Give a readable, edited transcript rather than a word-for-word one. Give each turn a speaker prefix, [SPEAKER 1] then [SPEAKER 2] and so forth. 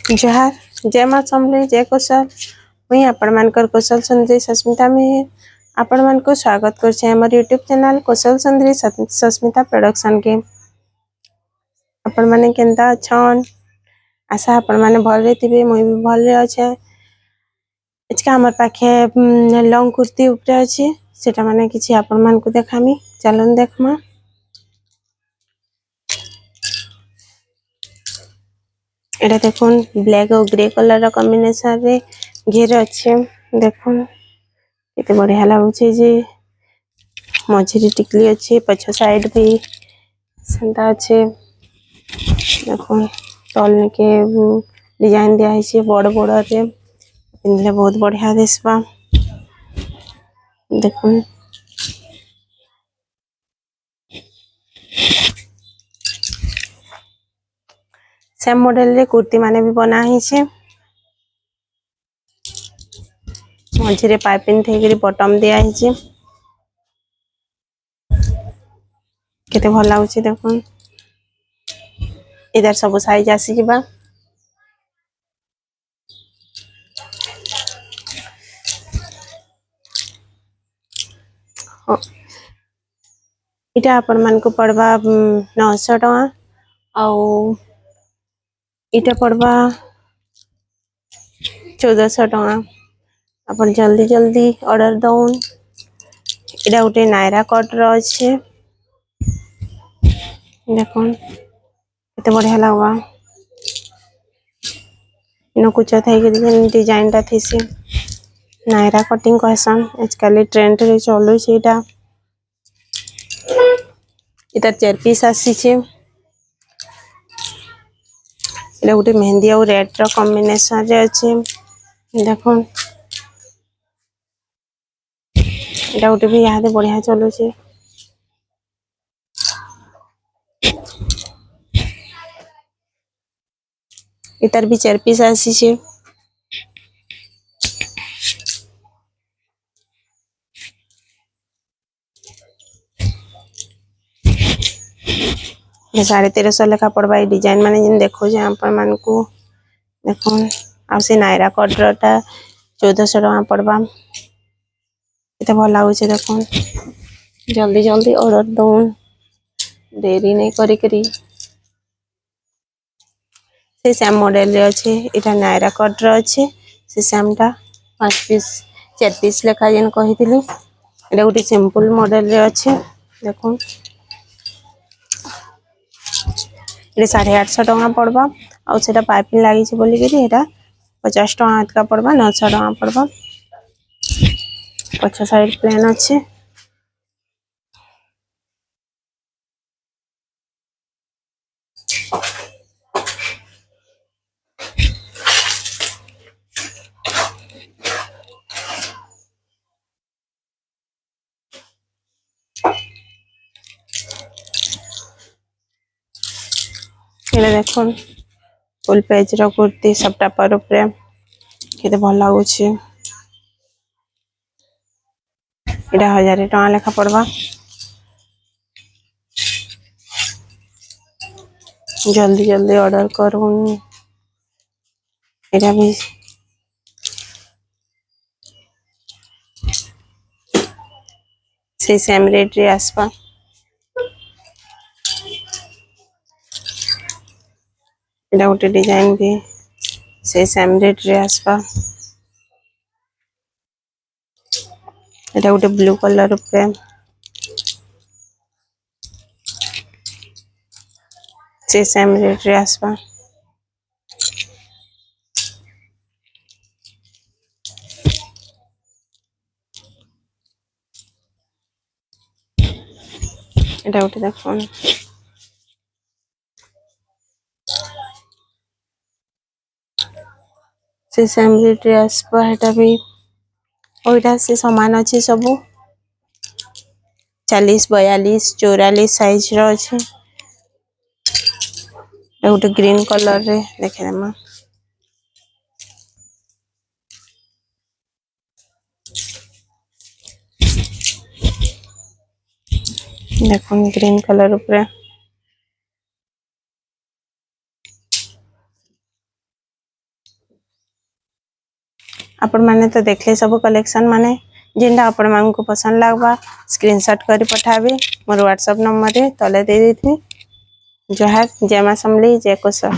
[SPEAKER 1] जोहार जय माँ समले जय कौशल मुई आपण मानकर कौशल सुंदरी सस्मिता में आपण मान को स्वागत करछे हमर यूट्यूब चैनल कौशल सुंदरी सस्मिता प्रोडक्शन के आपण माने केनता छन आशा आपण माने भल रे थिबे मुई भी भल रे अछि एचका हमर पाखे लॉन्ग कुर्ती ऊपर अछि सेटा माने किछि आपण मान को देखामी चलन देखमा एटा देखुन ब्लैक और ग्रे कलर रा कॉम्बिनेशन रे घेर अछि देखुन केते बढ़िया लागुचे जे मझिरे टिकली अछि पछ साइड भी संता अछि देखुन तल के डिजाइन दिया है बड़ बड़ रे पिंधले बहुत बढ़िया दिसबा देखुन सेम मॉडल रे कुर्ती माने भी बना ही छे मझिरे पाइपिंग थेगिरी बटम दिया ही छे केते भल लागुचे देखुन इधर सब साइज आसी जिबा इटा आपण मान को पड़वा 900 टका आउ इटा पड़वा 1400 टका अपन जल्दी जल्दी ऑर्डर दउन इटा उटे नायरा कट रो अछि देखुन केते बढ़िया लागबा इनो कुछ थाई के डिजाइन ता थीसी नायरा कटिंग कहसन आजकल ट्रेंड रे चलु छेटा इता 4 पीस आसी छे इला उटे मेहंदी और रेड रो कॉम्बिनेशन रे अछि देखुन इटा उटे भी याद बढ़िया चलु छे इतर भी 4 पीस आसी छे ये 1350 लेखा पड़वा ई डिजाइन माने जिन देखो जे आपण मान को देखुन आ से नायरा कटरटा 1400 टका पड़वा एते भल लागु छे देखुन जल्दी जल्दी ऑर्डर दउन देरी नहीं करी करी से सेम मॉडल रे अछि इटा नायरा कट रो अछि से सेम टा 5 पीस 4 पीस लेखा जेन कहितली एटा गुटी सिंपल मॉडल रे अछि देखुन ये 850 टका पड़वा आ सेटा पाइपिंग लागी छे बोली के एटा 50 टका हाथ का पड़वा 900 टका पड़वा पछ साइड प्लेन अछि एला देखुन फुल पेज रो कुर्ती सबटा पर ऊपर केते भल लागु छे एटा 1000 टका लेखा पड़वा जल्दी जल्दी ऑर्डर करूँ एटा भी से सेम रेट रे आसपा एटा गोटे डिजाइन भी से सेम रेट रे आसपा एटा गोटे ब्लू कलर पे से सेम रेट रे आसपा एटा गोटे देखुन से सेम रेट रे आसपा एटा भी ओइटा से समान अछि सबु 40 42 44 साइज रो अछि एटा गोटे ग्रीन कलर रे देखे मा देखुन ग्रीन कलर ऊपर आपण माने तो देखले सब कलेक्शन माने जिनटा आपण मान को पसंद लागबा स्क्रीनशॉट करी पठाबे मोर व्हाट्सएप नंबर रे तले दे देथि। जोहार जय मां समली जय कुशल।